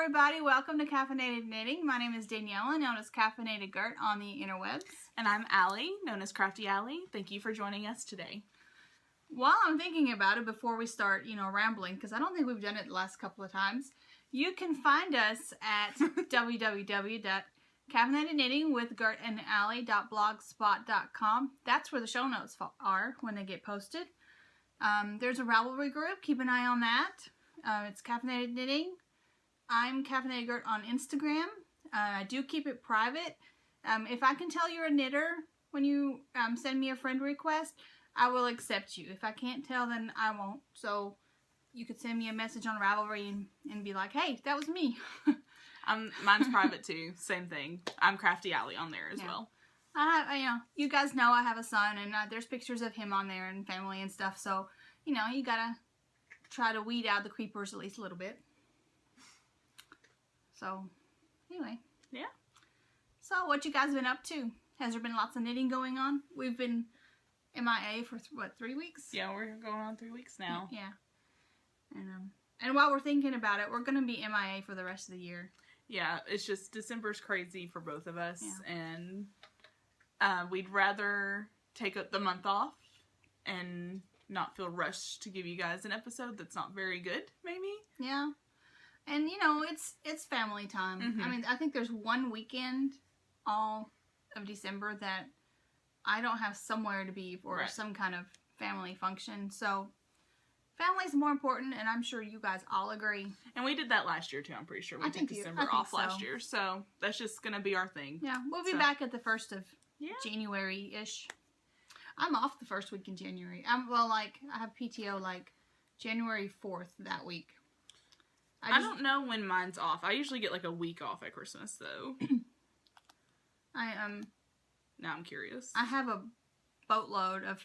everybody, welcome to Caffeinated Knitting. My name is Daniela, known as Caffeinated Gert on the interwebs. And I'm Allie, known as Crafty Allie. Thank you for joining us today. While I'm thinking about it before we start, rambling, because I don't think we've done it the last couple of times, you can find us at www.caffeinatedknittingwithgertandallie.blogspot.com. That's where the show notes are when they get posted. There's a Ravelry group. Keep an eye on that. It's Caffeinated Knitting. I'm Caffeinated Gert on Instagram. I do keep it private. If I can tell you're a knitter when you send me a friend request, I will accept you. If I can't tell, then I won't. So you could send me a message on Ravelry and be like, hey, that was me. Mine's private too. Same thing. I'm Crafty Allie on there as well. You guys know I have a son, and there's pictures of him on there and family and stuff. So, you gotta try to weed out the creepers at least a little bit. So, anyway. Yeah. So, what you guys been up to? Has there been lots of knitting going on? We've been MIA for, 3 weeks? Yeah, we're going on 3 weeks now. Yeah. And while we're thinking about it, we're going to be MIA for the rest of the year. Yeah, it's just December's crazy for both of us. Yeah. And we'd rather take the month off and not feel rushed to give you guys an episode that's not very good, maybe. Yeah. And, it's family time. Mm-hmm. I mean, I think there's one weekend all of December that I don't have somewhere to be for some kind of family function. So, family's more important, and I'm sure you guys all agree. And we did that last year, too, I'm pretty sure. We took December off last year. So, that's just going to be our thing. Yeah, we'll be back at the 1st of January-ish. I'm off the first week in January. I have PTO, January 4th that week. I don't know when mine's off. I usually get, a week off at Christmas, though. Now I'm curious. I have a boatload of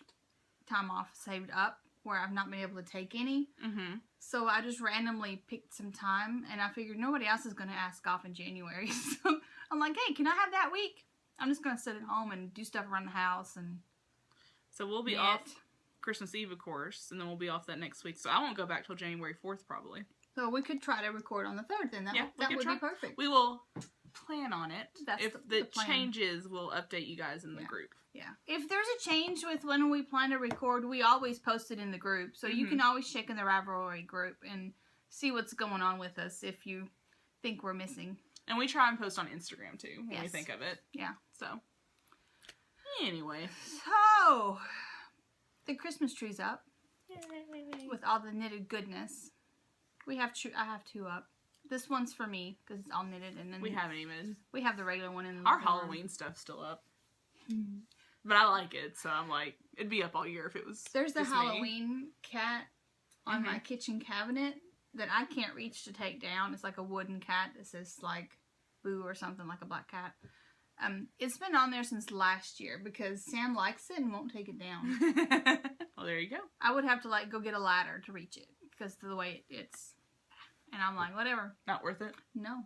time off saved up where I've not been able to take any. Mm-hmm. So I just randomly picked some time, and I figured nobody else is going to ask off in January. So I'm like, hey, can I have that week? I'm just going to sit at home and do stuff around the house. And so we'll be off Christmas Eve, of course, and then we'll be off that next week. So I won't go back till January 4th, probably. So we could try to record on the 3rd then. That would be perfect. We will plan on it. If the plan changes, we'll update you guys in the group. Yeah. If there's a change with when we plan to record, we always post it in the group. So you can always check in the Ravelry group and see what's going on with us if you think we're missing. And we try and post on Instagram too when we think of it. Yeah. So, anyway. So, the Christmas tree's up. Yay. With all the knitted goodness. I have 2 up. This one's for me because it's all knitted, and then we haven't even. We have the regular one in our Halloween stuff's still up, but I like it, so I'm like, it'd be up all year if it was. There's the Halloween cat on my kitchen cabinet that I can't reach to take down. It's like a wooden cat that says "Boo" or something, like a black cat. It's been on there since last year because Sam likes it and won't take it down. Well, there you go. I would have to go get a ladder to reach it because of the way it's. And I'm like, whatever. Not worth it? No.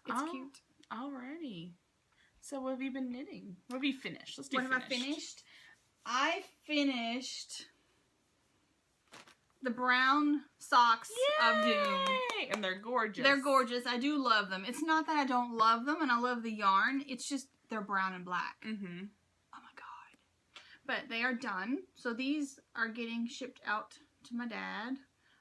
It's cute. Alrighty. So what have you been knitting? What have you finished? Let's do What have I finished? I finished the brown socks of Doom. And they're gorgeous. They're gorgeous. I do love them. It's not that I don't love them and I love the yarn. It's just they're brown and black. Mm-hmm. Oh my god. But they are done. So these are getting shipped out to my dad.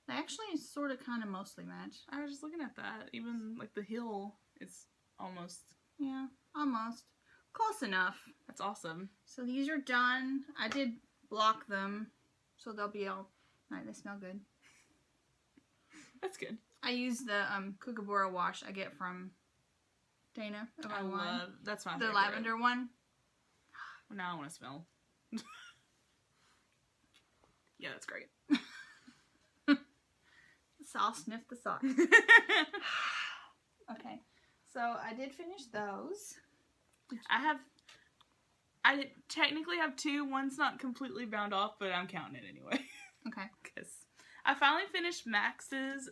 They actually sort of kind of mostly match. I was just looking at that. Even the heel is almost. Yeah, almost. Close enough. That's awesome. So these are done. I did block them. So they'll be all nice. They smell good. That's good. I use the Kookaburra wash I get from Dana. That's my the favorite. lavender one. Well, now I want to smell. Yeah, that's great. So I'll sniff the socks. Okay. So I did finish those. I technically have 2. One's not completely bound off, but I'm counting it anyway. Okay. Because I finally finished Max's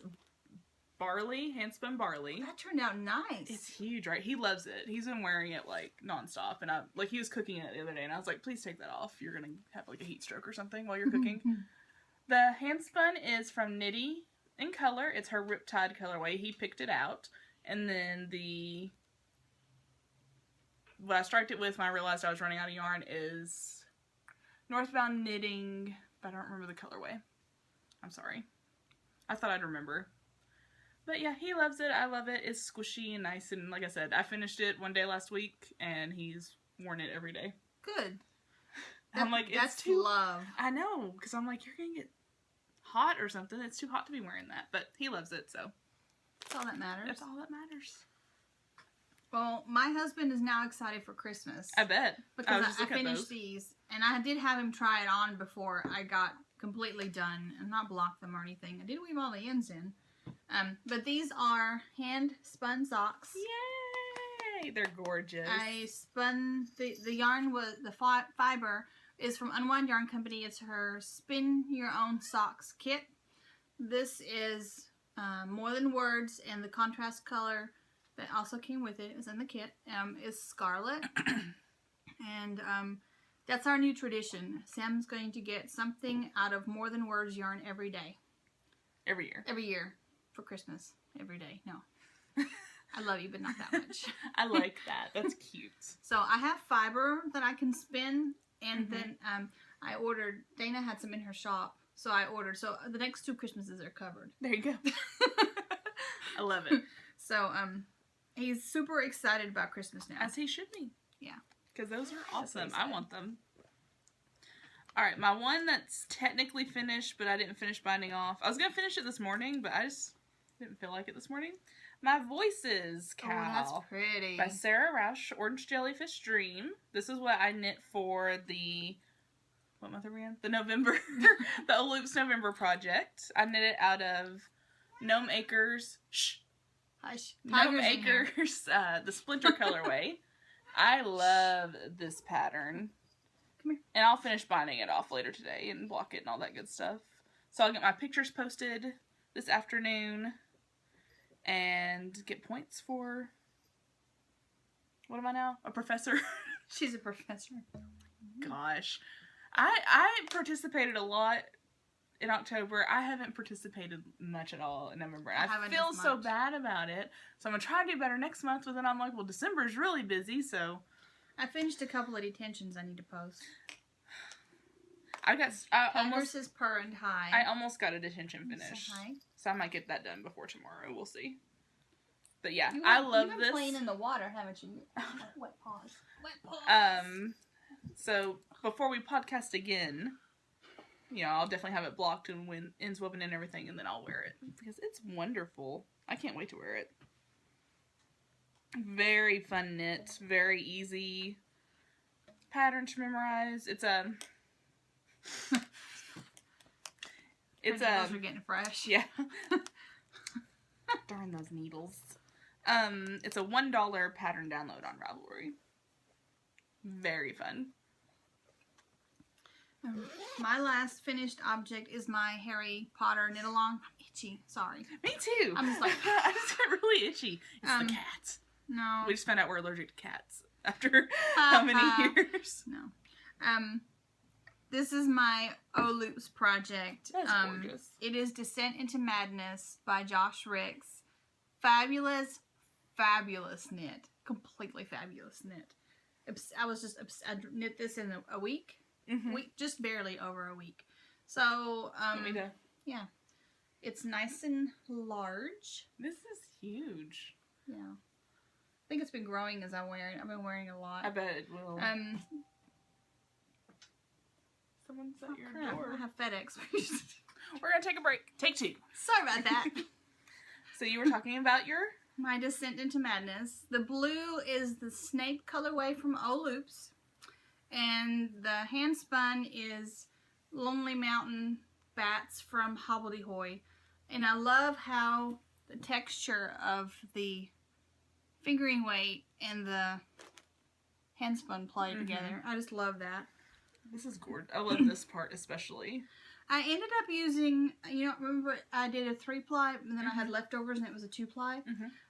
handspun barley. That turned out nice. It's huge, right? He loves it. He's been wearing it nonstop, and he was cooking it the other day, and I was like, please take that off. You're gonna have a heat stroke or something while you're cooking. The handspun is from Nitty, in color. It's her Riptide colorway. He picked it out. And then what I striked it with when I realized I was running out of yarn is Northbound Knitting, but I don't remember the colorway. I'm sorry. I thought I'd remember. But yeah, he loves it. I love it. It's squishy and nice. And like I said, I finished it one day last week, and he's worn it every day. Good. I'm like, that's it's too... love. I know, because I'm like, you're going to get hot or something. It's too hot to be wearing that. But he loves it, so. That's all that matters. That's all that matters. Well, my husband is now excited for Christmas. I bet. Because I finished these. And I did have him try it on before I got completely done and not block them or anything. I did weave all the ends in. But these are hand spun socks. Yay! They're gorgeous. I spun the yarn was the fiber is from Unwind Yarn Company. It's her Spin Your Own Socks kit. This is More Than Words, and the contrast color that also came with it is in the kit is Scarlet. And that's our new tradition. Sam's going to get something out of More Than Words yarn every day. Every year. Every year. For Christmas. Every day. No. I love you, but not that much. I like that. That's cute. So I have fiber that I can spin, and then I ordered, Dana had some in her shop, so I ordered. So the next 2 Christmases are covered. There you go. I love it. So he's super excited about Christmas now. As he should be. Yeah. Because those are awesome. I want them. Alright, my one that's technically finished, but I didn't finish binding off. I was going to finish it this morning, but I just didn't feel like it this morning. My Voices cowl. Oh, that's pretty. By Sarah Rausch, Orange Jellyfish Dream. This is what I knit for the... What month are we in? The November... the Loops November project. I knit it out of Gnome Acres... Shh! Hush. Gnome Acres, the Splinter colorway. I love this pattern. Come here. And I'll finish binding it off later today and block it and all that good stuff. So I'll get my pictures posted this afternoon and get points for... What am I now? A professor? She's a professor. Gosh. I participated a lot in October. I haven't participated much at all in November. I feel so bad about it. So I'm going to try to do better next month. But then I'm like, well, December's really busy, so... I finished a couple of detentions I need to post. Almost is purr and high. I almost got a detention finished. Hi. So I might get that done before tomorrow. We'll see. But yeah, I love this. You've been playing in the water, haven't you? Wet paws. Wet paws. So before we podcast again, you know, I'll definitely have it blocked and when ends woven and everything, and then I'll wear it because it's wonderful. I can't wait to wear it. Very fun knit, very easy pattern to memorize. It's Those are getting fresh. Yeah. Darn those needles. It's a $1 pattern download on Ravelry. Very fun. My last finished object is my Harry Potter knit along. I'm itchy. Sorry. Me too. I'm just like I just get really itchy. It's the cat. No. We just found out we're allergic to cats after how many years? No. This is my O-Loops project. That's gorgeous. It is Descent into Madness by Josh Ricks. Fabulous, fabulous knit. Completely fabulous knit. I knit this in a week. Mm-hmm. Just barely over a week. So, yeah. It's nice and large. This is huge. Yeah. I think it's been growing as I wear it. I've been wearing it a lot. I bet it will. Someone's at your door. I have FedEx. We're going to take a break. Take 2. Sorry about that. So you were talking about your... My Descent into Madness. The blue is the Snape colorway from O-Loops. And the hand spun is Lonely Mountain Bats from Hobbledehoy. And I love how the texture of the fingering weight and the hand spun play together. I just love that. This is gorgeous. I love this part especially. I ended up using, remember I did a 3-ply and then I had leftovers and it was a 2-ply?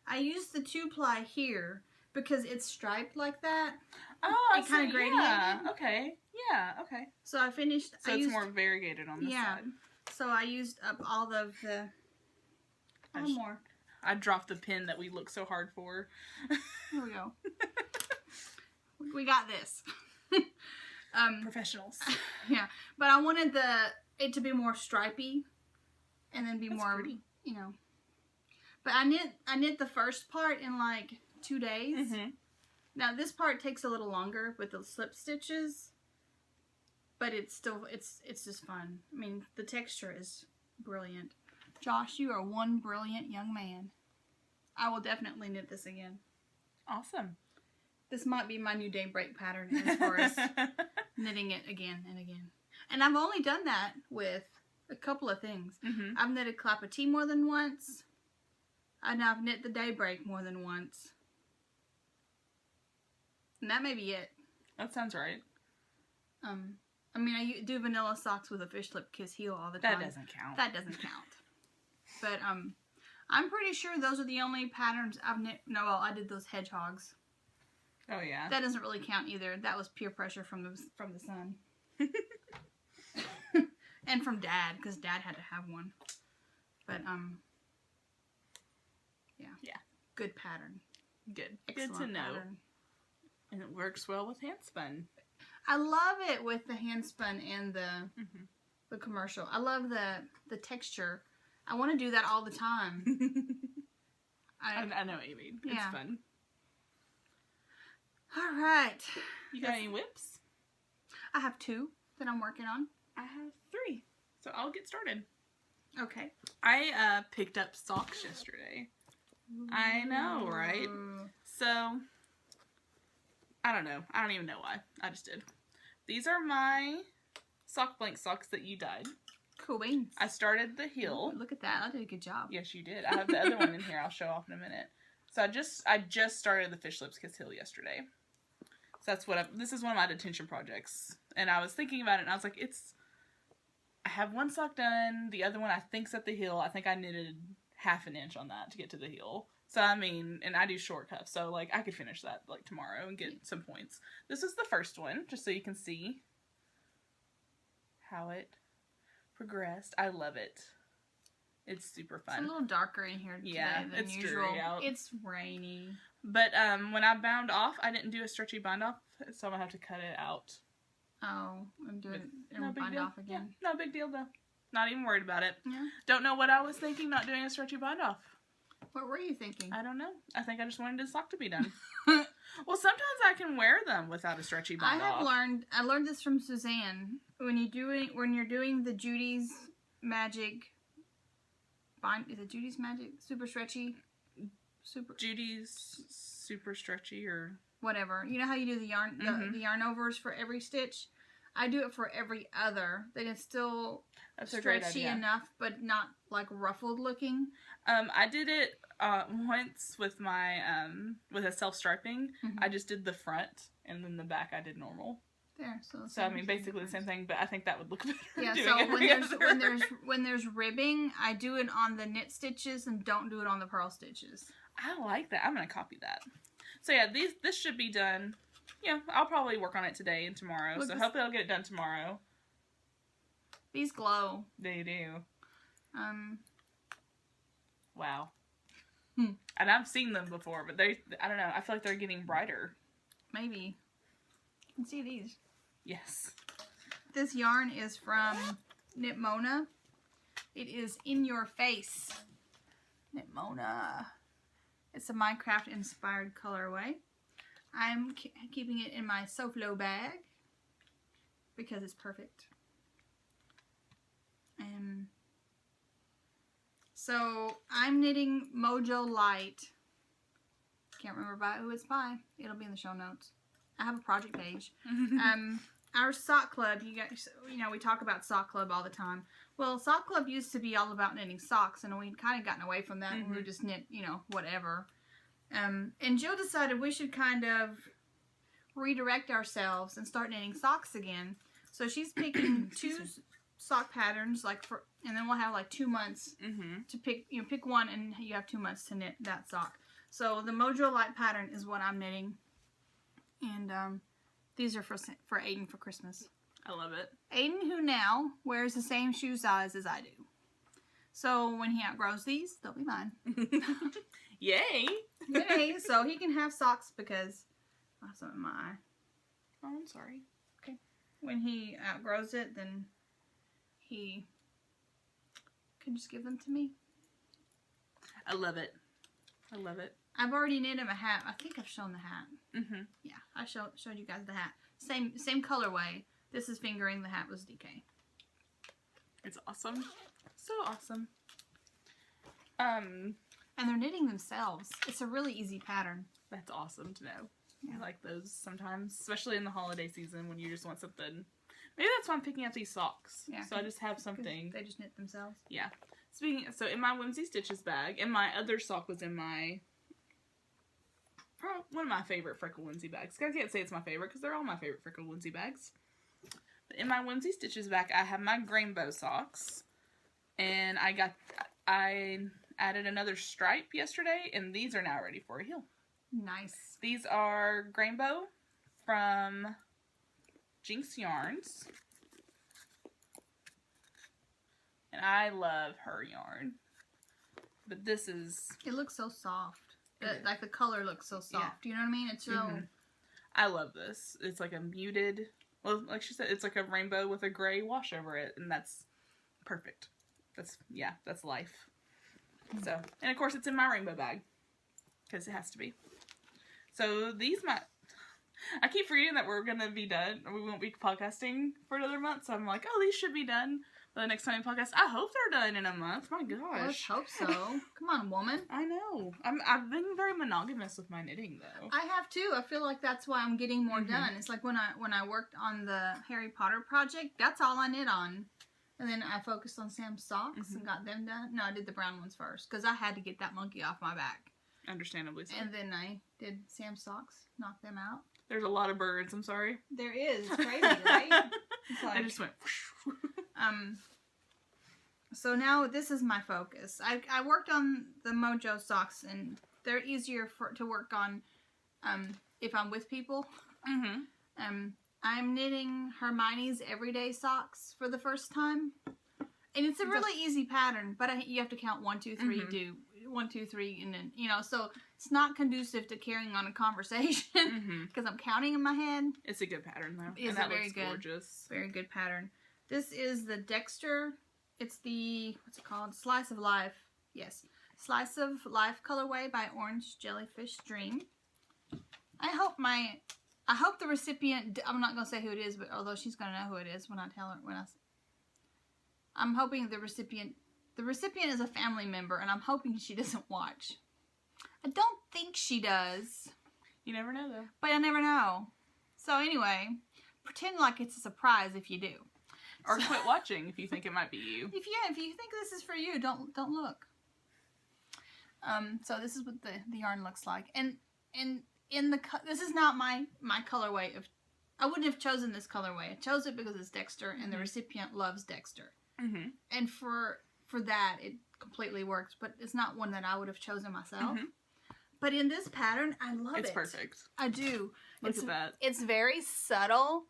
I used the 2-ply here because it's striped like that. Oh, it kind of gradiated. Yeah, okay. Yeah, okay. So I finished. So it's more variegated on this side. So I used up all of the I have more. I dropped the pin that we look so hard for. Here we go. We got this. Professionals. Yeah, but I wanted it to be more stripy, and then be more pretty. You know. But I knit the first part in like 2 days. Mm-hmm. Now this part takes a little longer with the slip stitches, but it's still it's just fun. I mean, the texture is brilliant. Josh, you are one brilliant young man. I will definitely knit this again. Awesome. This might be my new daybreak pattern as far as knitting it again and again. And I've only done that with a couple of things. Mm-hmm. I've knitted Clapetee more than once, and I've knit the daybreak more than once. And that may be it. That sounds right. I mean, I do vanilla socks with a fish lip kiss heel all the time. That doesn't count. That doesn't count. But I'm pretty sure those are the only patterns I've knit. No, well, I did those hedgehogs. Oh yeah. That doesn't really count either. That was peer pressure from the son. And from Dad, because Dad had to have one. But yeah. Good pattern. Good. Excellent Good to know. pattern. And it works well with hand spun. I love it with the hand spun and the Mm-hmm. commercial. I love the texture. I want to do that all the time. I know what you mean. It's Yeah. fun. All right. You got any whips? I have 2 that I'm working on. I have 3. So I'll get started. Okay. I picked up socks yesterday. I know, right? So, I don't know. I don't even know why. I just did. These are my sock blank socks that you dyed. Cool beans. I started the heel. Ooh, look at that. I did a good job. Yes, you did. I have the other one in here. I'll show off in a minute. So I just started the Fish Lips Kiss heel yesterday. So that's this is one of my detention projects. And I was thinking about it and I was like, I have one sock done. The other one I think's at the heel. I think I knitted half an inch on that to get to the heel. So I mean, and I do short cuffs. So like I could finish that like tomorrow and get some points. This is the first one, just so you can see how it progressed. I love it. It's super fun. It's a little darker in here today than it's usual. dreary out. It's rainy. But when I bound off, I didn't do a stretchy bind off, so I'm gonna have to cut it out. Oh, I'm doing it No and big bind deal. off again. Yeah, no big deal though. Not even worried about it. Yeah. Don't know what I was thinking not doing a stretchy bind off. What were you thinking? I don't know. I think I just wanted the sock to be done. Well, sometimes I can wear them without a stretchy bind off. I learned this from Suzanne. When you're doing the Judy's Magic bind, is it Judy's Magic super stretchy? Judy's super stretchy or whatever. You know how you do the yarn the yarn overs for every stitch? I do it for every other. That it's still stretchy enough, but not like ruffled looking. I did it once with my with a self striping. I just did the front and then the back I did normal. There, so I mean basically the same thing, but I think that would look better. Yeah, doing so when there's ribbing, I do it on the knit stitches and don't do it on the purl stitches. I like that. I'm gonna copy that. So yeah, this should be done. Yeah, I'll probably work on it today and tomorrow. So hopefully I'll get it done tomorrow. These glow. They do. Wow. And I've seen them before, but I don't know. I feel like they're getting brighter. Maybe. You can see these. Yes. This yarn is from Knit Mona. It is In Your Face. Knit Mona. It's a Minecraft inspired colorway. I'm keeping it in my SoFlo bag because it's perfect. So I'm knitting Mojo Light. Can't remember who it's by. It'll be in the show notes. I have a project page. Our sock club, you guys, we talk about sock club all the time. Well, sock club used to be all about knitting socks, and we'd kind of gotten away from that. We would just knit, whatever. And Jill decided we should kind of redirect ourselves and start knitting socks again. So she's picking 2 sock patterns, and then we'll have like 2 months to pick one, and you have 2 months to knit that sock. So the Mojo Light pattern is what I'm knitting, and these are for Aiden for Christmas. I love it. Aiden, who now wears the same shoe size as I do. So when he outgrows these, they'll be mine. Yay! Yay! So he can have socks because I have some in my eye. Oh, I'm sorry. Okay. When he outgrows it, then he can just give them to me. I love it. I love it. I've already knit him a hat. I think I've shown the hat. Mm-hmm. Yeah, I showed you guys the hat. Same colorway. This is fingering. The hat was DK. It's awesome. So awesome. And they're knitting themselves. It's a really easy pattern. That's awesome to know. Yeah. I like those sometimes, especially in the holiday season when you just want something. Maybe that's why I'm picking up these socks. Yeah. So I just have something. They just knit themselves. Yeah. So in my Whimsy Stitches bag, and my other sock was in my, one of my favorite Freckle Whimsy bags. I can't say it's my favorite because they're all my favorite Freckle Whimsy bags. But in my Whimsy Stitches bag, I have my Rainbow socks, and I added another stripe yesterday, and these are now ready for a heel. Nice. These are Rainbow from Jinx Yarns. And I love her yarn. But this is... It looks so soft. Like the color looks so soft. Yeah. You know what I mean? It's so... Mm-hmm. I love this. It's like a muted... Well, like she said, it's like a rainbow with a gray wash over it. And that's perfect. That's life. Mm-hmm. So, and of course it's in my rainbow bag. Because it has to be. So these might... I keep forgetting that we're going to be done. We won't be podcasting for another month. So I'm like, oh, these should be done by the next time we podcast. I hope they're done in a month. My gosh. Let's hope so. Come on, woman. I know. I've been very monogamous with my knitting, though. I have, too. I feel like that's why I'm getting more done. It's like when I worked on the Harry Potter project, that's all I knit on. And then I focused on Sam's socks and got them done. No, I did the brown ones first because I had to get that monkey off my back. Understandably so. And then I did Sam's socks, knocked them out. There's a lot of birds, I'm sorry. There is. It's crazy, right? It's like, I just went... So now this is my focus. I worked on the Mojo socks, and they're easier to work on if I'm with people. Mm-hmm. I'm knitting Hermione's Everyday Socks for the first time. And it's a really easy pattern, but you have to count 1, 2, 3, do 1, 2, 3, and then, so it's not conducive to carrying on a conversation because I'm counting in my head. It's a good pattern, though. It's that very looks good. Gorgeous. Very good pattern. This is the Dexter. It's the, what's it called? Slice of Life. Yes. Slice of Life colorway by Orange Jellyfish Dream. I hope the recipient, I'm not going to say who it is, but although she's going to know who it is when I tell her, I'm hoping the recipient is a family member, and I'm hoping she doesn't watch. I don't think she does. You never know, though. But I never know. So anyway, pretend like it's a surprise if you do. Or quit watching if you think it might be you. If you think this is for you, don't look. So this is what the yarn looks like, and this is not my colorway of. I wouldn't have chosen this colorway. I chose it because it's Dexter, and the recipient loves Dexter. And for that, it completely works. But it's not one that I would have chosen myself. But in this pattern, I love it. It's perfect. I do. Look at that. It's very subtle.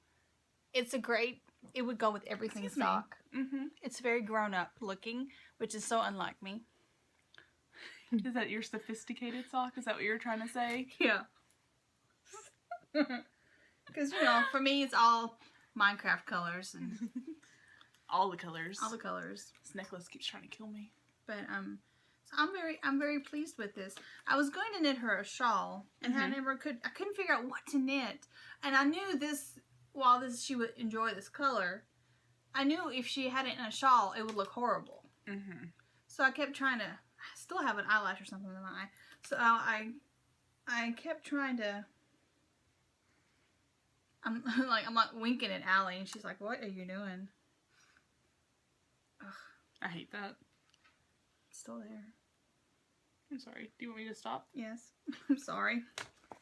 It's a great. It would go with everything sock. It's very grown up looking, which is so unlike me. Is that your sophisticated sock? Is that what you're trying to say? Yeah. Because, for me, it's all Minecraft colors. And all the colors. All the colors. This necklace keeps trying to kill me. But, so I'm very pleased with this. I was going to knit her a shawl, and I couldn't figure out what to knit. And I knew she would enjoy this color, I knew if she had it in a shawl, it would look horrible. So I kept trying to, I still have an eyelash or something in my eye. So I kept trying to, I'm like winking at Allie, and she's like, what are you doing? Ugh. I hate that. It's still there. I'm sorry. Do you want me to stop? Yes. I'm sorry.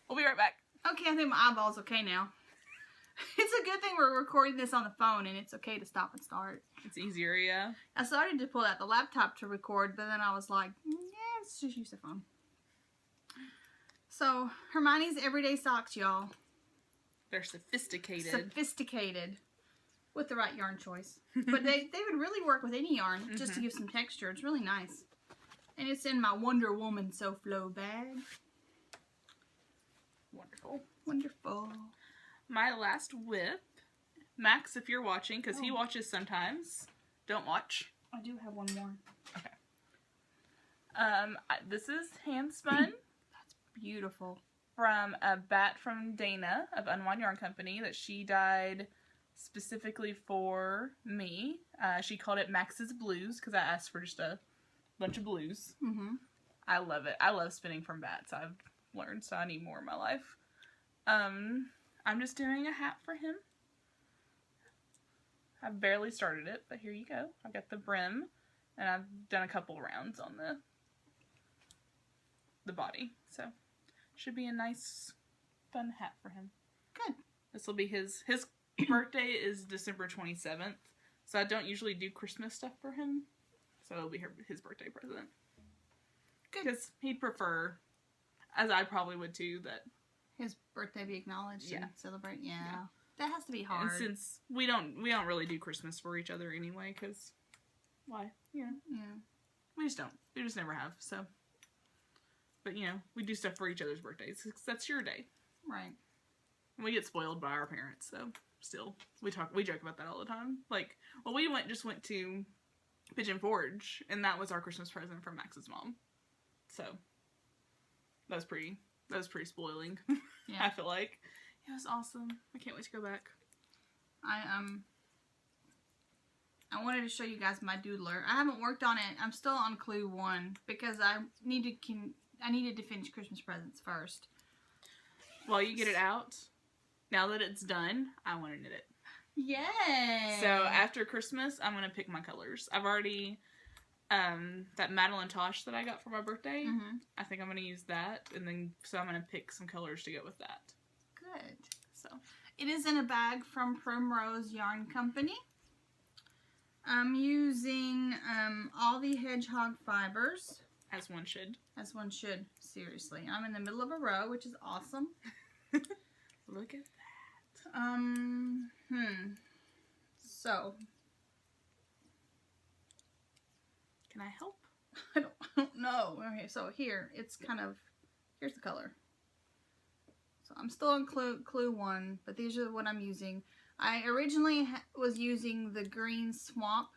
We'll be right back. Okay, I think my eyeball's okay now. It's a good thing we're recording this on the phone, and it's okay to stop and start. It's easier, yeah. I started to pull out the laptop to record, but then I was like, yeah, let's just use the phone. So, Hermione's Everyday Socks, y'all. They're sophisticated. Sophisticated. with the right yarn choice. But they would really work with any yarn just to give some texture. It's really nice. And it's in my Wonder Woman So Flow bag. Wonderful. Wonderful. My last whip. Max, if you're watching, because he watches sometimes. Don't watch. I do have one more. Okay. This is hand spun. That's beautiful. From a bat from Dana of Unwind Yarn Company that she dyed specifically for me. She called it Max's Blues because I asked for just a bunch of blues. I love it. I love spinning from bats. I've learned, so I need more in my life. I'm just doing a hat for him. I've barely started it, but here you go. I've got the brim, and I've done a couple rounds on the body. So, should be a nice, fun hat for him. Good. This will be his birthday is December 27th, so I don't usually do Christmas stuff for him. So it'll be his birthday present. Good. Because he'd prefer, as I probably would too, that his birthday be acknowledged and celebrate. Yeah. That has to be hard. And since we don't really do Christmas for each other anyway, because why? Yeah. We just don't. We just never have. So, but we do stuff for each other's birthdays. 'Cause that's your day, right? And we get spoiled by our parents. So still, we joke about that all the time. Like, well, we just went to Pigeon Forge, and that was our Christmas present from Max's mom. So that was pretty spoiling. Yeah. I feel like. It was awesome. I can't wait to go back. I wanted to show you guys my doodler. I haven't worked on it. I'm still on clue 1 because I needed to finish Christmas presents first. While you get it out, now that it's done, I want to knit it. Yay! So after Christmas, I'm gonna pick my colors. I've already that Madeline Tosh that I got for my birthday. I think I'm gonna use that, and then so I'm gonna pick some colors to go with that. Good. So it is in a bag from Primrose Yarn Company. I'm using all the hedgehog fibers. As one should. As one should. Seriously. I'm in the middle of a row, which is awesome. Look at that. So. Can I help? I don't know. Okay, so here's the color. So I'm still on clue 1, but these are what I'm using. I originally was using the green swamp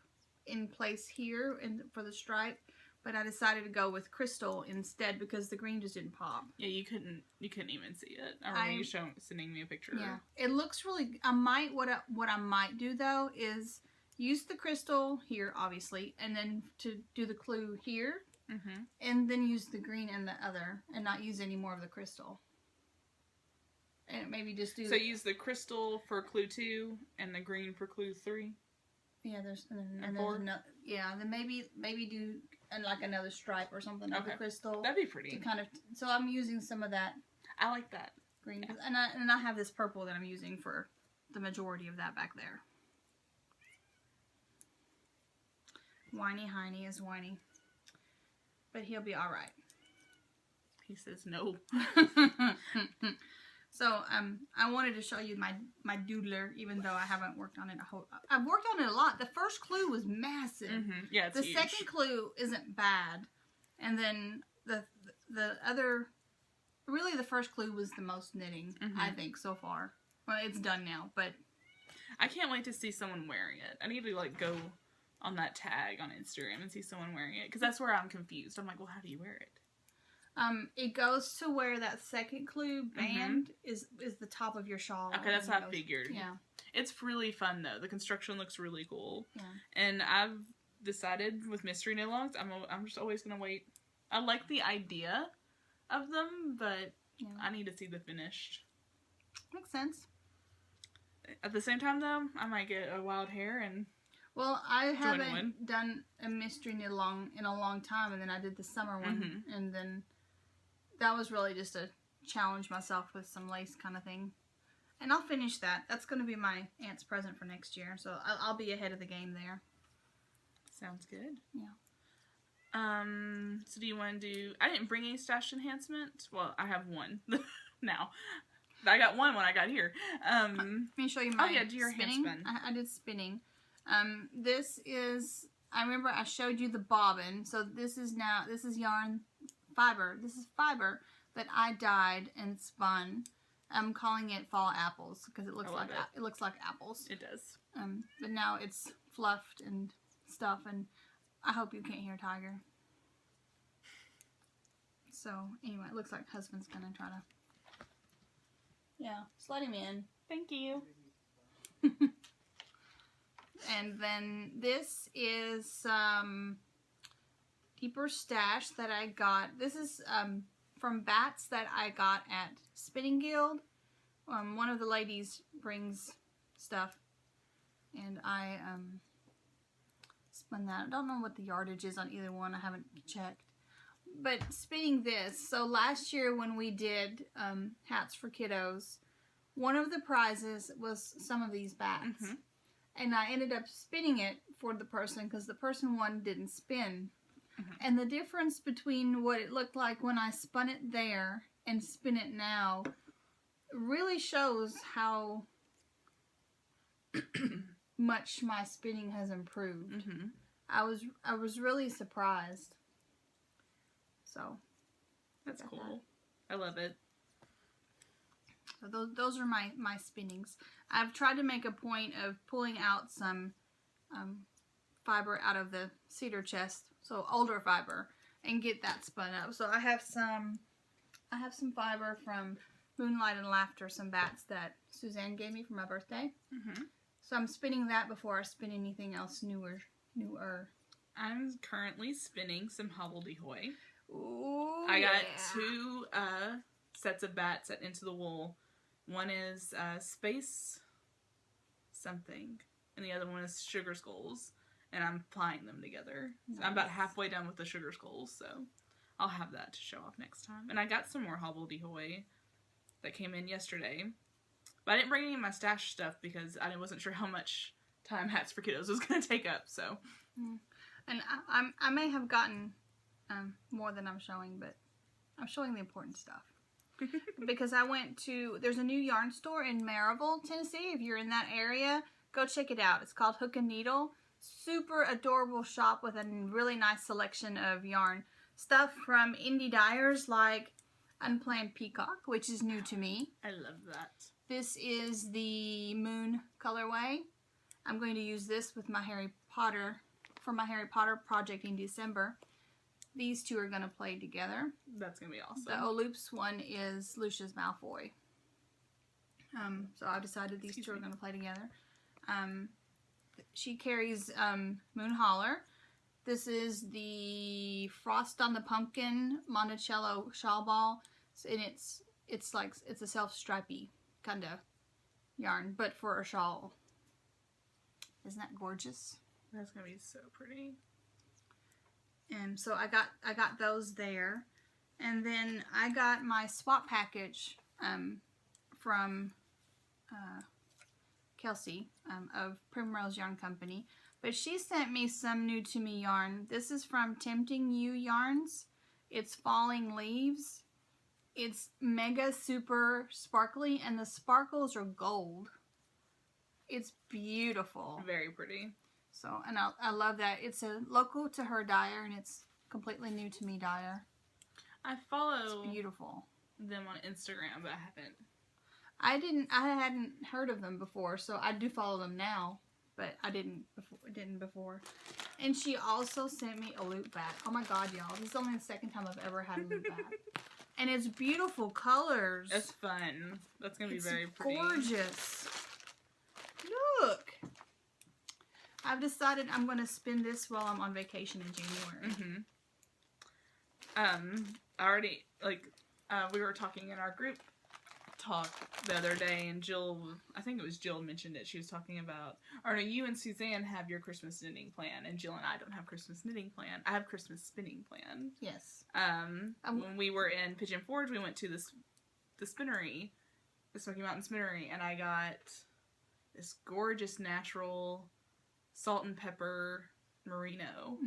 in place here for the stripe, but I decided to go with crystal instead because the green just didn't pop. Yeah, you couldn't even see it. I remember you sending me a picture. Yeah, it looks really. What I might do though is use the crystal here, obviously, and then to do the clue here, and then use the green in the other, and not use any more of the crystal. And maybe just do. So use the crystal for clue 2 and the green for clue 3. Yeah, and 4. Then maybe do like another stripe or something of the crystal. That'd be pretty. So I'm using some of that. I like that green, and I have this purple that I'm using for the majority of that back there. Whiny Heiny is whiny, but he'll be all right. He says no. So I wanted to show you my doodler, even though I haven't worked on it I've worked on it a lot. The first clue was massive. Yeah, it's the huge. second clue isn't bad, and then the other, really the first clue was the most knitting I think so far. Well, it's done now, but I can't wait to see someone wearing it. I need to go on that tag on Instagram and see someone wearing it because that's where I'm confused. I'm like, well, how do you wear it? It goes to where that second clue band is the top of your shawl. Okay, that's what I figured. Yeah. It's really fun, though. The construction looks really cool. Yeah. And I've decided with mystery knit-alongs, I'm just always going to wait. I like the idea of them, but I need to see the finished. Makes sense. At the same time, though, I might get a wild hair and... Well, I haven't done a mystery knit-along in a long time, and then I did the summer one, and then... That was really just to challenge myself with some lace kind of thing. And I'll finish that. That's going to be my aunt's present for next year. So I'll be ahead of the game there. Sounds good. Yeah. So do you want to do... I didn't bring any stashed enhancement. Well, I have one now. I got one when I got here. Let me show you my do your spinning. hand spin. I did spinning. This is, I remember I showed you the bobbin. So this is yarn fiber. This is fiber that I dyed and spun. I'm calling it fall apples because it looks like apples. It does. But now it's fluffed and stuff, and I hope you can't hear Tiger. So anyway, it looks like husband's gonna try to. Yeah, just let him in. Thank you. And then this is Deeper Stash that I got. This is from bats that I got at Spinning Guild. One of the ladies brings stuff, and I spun that. I don't know what the yardage is on either one. I haven't checked. But spinning this, so last year when we did hats for kiddos, one of the prizes was some of these bats. Mm-hmm. And I ended up spinning it for the person because the person one didn't spin. Mm-hmm. And the difference between what it looked like when I spun it there and spin it now really shows how much my spinning has improved. Mm-hmm. I was really surprised. So that's cool. I love it. So those are my spinnings. I've tried to make a point of pulling out some fiber out of the cedar chest, so older fiber, and get that spun up. So I have some fiber from Moonlight and Laughter, some bats that Suzanne gave me for my birthday. Mm-hmm. So I'm spinning that before I spin anything else newer. I'm currently spinning some hobbledehoy. Ooh, I got 2 sets of bats at Into the Wool. One is Space something, and the other one is Sugar Skulls, and I'm plying them together. Nice. So I'm about halfway done with the Sugar Skulls, so I'll have that to show off next time. And I got some more hobbledehoy that came in yesterday, but I didn't bring any of my stash stuff because I wasn't sure how much time Hats for Kiddos was going to take up. So, and I may have gotten more than I'm showing, but I'm showing the important stuff. Because I went to, there's a new yarn store in Maryville, Tennessee. If you're in that area, go check it out. It's called Hook and Needle. Super adorable shop with a really nice selection of yarn. Stuff from indie dyers like Unplanned Peacock, which is new to me. I love that. This is the Moon colorway. I'm going to use this with my Harry Potter, for my Harry Potter project in December. These two are going to play together. That's going to be awesome. The O'Loops one is Lucius Malfoy. So I've decided these two are going to play together. She carries Moon Holler. This is the Frost on the Pumpkin Monticello shawl ball. And it's a self-stripey kind of yarn, but for a shawl. Isn't that gorgeous? That's going to be so pretty. And so I got those there, and then I got my swap package from Kelsey of Primrose Yarn Company, but she sent me some new to me yarn. This is from Tempting You Yarns. It's Falling Leaves. It's mega super sparkly, and the sparkles are gold. It's beautiful. Very pretty. So, and I love that. It's a local to her dyer, and it's completely new to me dyer. I follow It's beautiful. them on Instagram, but I haven't. I hadn't heard of them before, so I do follow them now, but I didn't before. And she also sent me a loop bat. Oh my god, y'all. This is only the second time I've ever had a loop bat. And it's beautiful colors. It's fun. That's going to be very pretty. Gorgeous. Look. I've decided I'm going to spin this while I'm on vacation in January. I already, we were talking in our group talk the other day, and Jill, I think it was Jill mentioned it. She was talking about, or no, you and Suzanne have your Christmas knitting plan, and Jill and I don't have Christmas knitting plan. I have Christmas spinning plan. Yes. When we were in Pigeon Forge, we went to the spinnery, the Smoky Mountain Spinnery, and I got this gorgeous natural salt and pepper merino,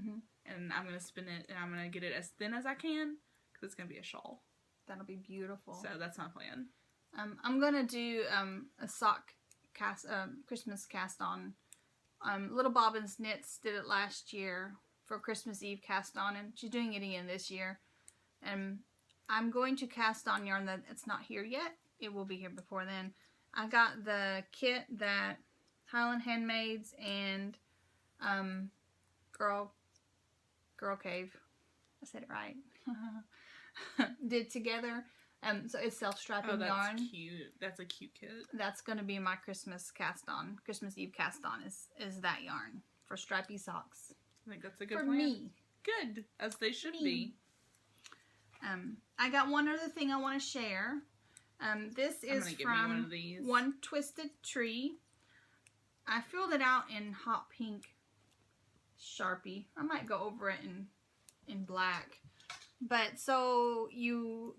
and I'm going to spin it, and I'm going to get it as thin as I can, because it's going to be a shawl. That'll be beautiful. So that's my plan. I'm gonna do a sock cast, Christmas cast on. Little Bobbins Knits did it last year for Christmas Eve cast on, and she's doing it again this year. And I'm going to cast on yarn that it's not here yet. It will be here before then. I got the kit that Highland Handmaids and Girl Cave, I said it right, did together. So it's self-strapping yarn. That's cute. That's a cute kit. That's going to be my Christmas cast on. Christmas Eve cast on is that yarn for stripy socks. I think that's a good for plan. me. Good, as they should be. I got one other thing I want to share. This is from One Twisted Tree. I filled it out in hot pink Sharpie. I might go over it in black. But so you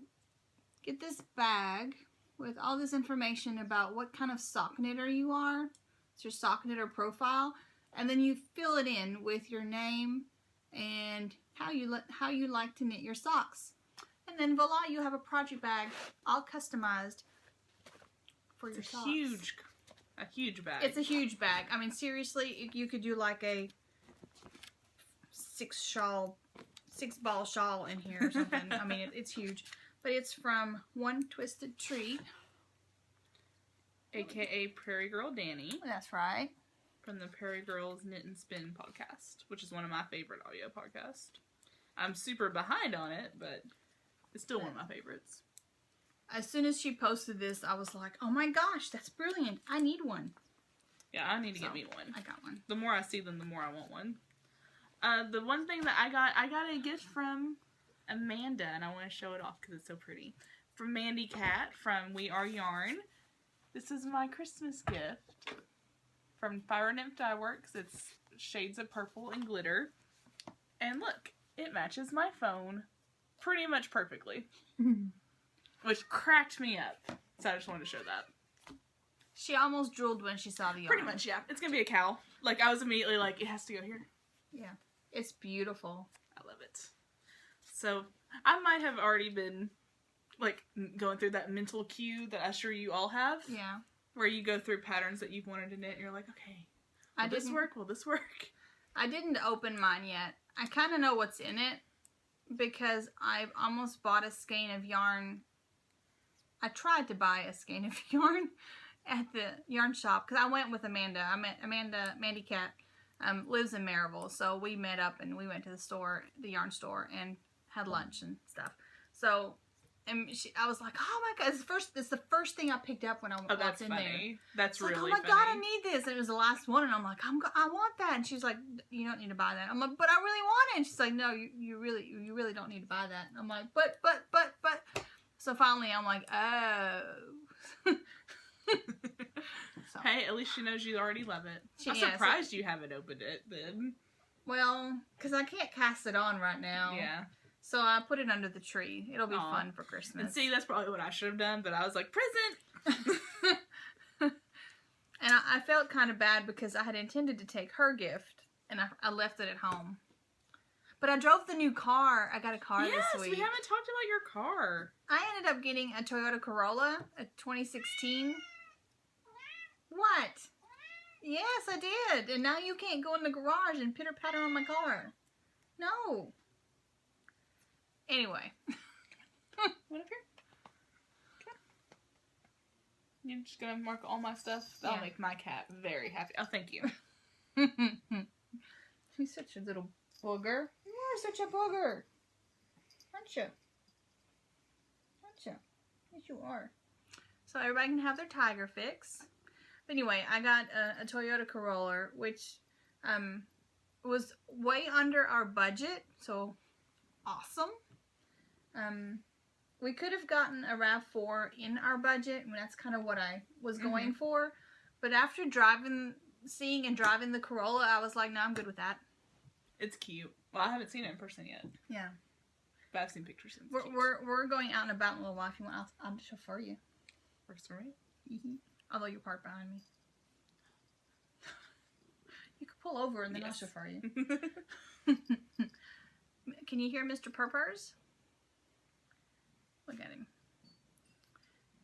get this bag with all this information about what kind of sock knitter you are. It's your sock knitter profile. And then you fill it in with your name and how you like to knit your socks. And then voila, you have a project bag all customized for your socks. A huge bag. It's a huge bag. I mean, seriously, you could do like a 6-ball shawl in here or something. I mean, it's huge. But it's from One Twisted Tree. AKA Prairie Girl Danny. That's right. From the Prairie Girls Knit and Spin podcast, which is one of my favorite audio podcasts. I'm super behind on it, but it's still one of my favorites. As soon as she posted this, I was like, oh my gosh, that's brilliant. I need one. Yeah, I need to get me one. I got one. The more I see them, the more I want one. The one thing that I got a gift from Amanda, and I want to show it off because it's so pretty. From Mandy Cat from We Are Yarn. This is my Christmas gift from Fire Nymph Dye Works. It's shades of purple and glitter. And look, it matches my phone pretty much perfectly. Which cracked me up. So I just wanted to show that. She almost drooled when she saw the yarn. Pretty much, yeah. It's going to be a cowl. Like, I was immediately like, it has to go here. Yeah. It's beautiful. I love it. So, I might have already been, like, going through that mental queue that I'm sure you all have. Yeah. Where you go through patterns that you've wanted to knit and you're like, okay, will this work? Will this work? I didn't open mine yet. I kind of know what's in it because I've almost bought a skein of yarn. I tried to buy a skein of yarn at the yarn shop because I went with Amanda. I met Mandy Cat lives in Maryville, so we met up and we went to the store, the yarn store, and had lunch and stuff. So, and I was like, oh my god, it's the first thing I picked up when I walked in there. That's really funny. Oh my god, I need this. And it was the last one, and I'm like, I want that. And she's like, you don't need to buy that. I'm like, but I really want it. And she's like, no, you really don't need to buy that. And I'm like, but. So finally, I'm like, oh. So. Hey, at least she knows you already love it. I'm surprised you haven't opened it then. Well, because I can't cast it on right now. Yeah. So I put it under the tree. It'll be fun for Christmas. And see, that's probably what I should have done, but I was like, present! And I felt kind of bad because I had intended to take her gift, and I left it at home. But I drove the new car. I got a car this week. Yes, we haven't talked about your car. I ended up getting a Toyota Corolla, a 2016. What? Yes, I did. And now you can't go in the garage and pitter-patter on my car. No. Anyway. What up here? Okay. You're just gonna mark all my stuff? That'll make my cat very happy. Oh, thank you. She's such a little booger. You are such a booger. Aren't you? Aren't you? Yes, you are. So everybody can have their tiger fix. But anyway, I got a Toyota Corolla, which was way under our budget. So, awesome. We could have gotten a RAV4 in our budget. I mean, that's kind of what I was going for. But after seeing and driving the Corolla, I was like, no, I'm good with that. It's cute. Well, I haven't seen it in person yet. Yeah. But I've seen pictures. We're going out and about in a little while. If you want, I'll chauffeur you. Works for me. Mm-hmm. Although you park behind me. You could pull over and then I'll chauffeur you. Can you hear Mr. Purpurs? Look at him.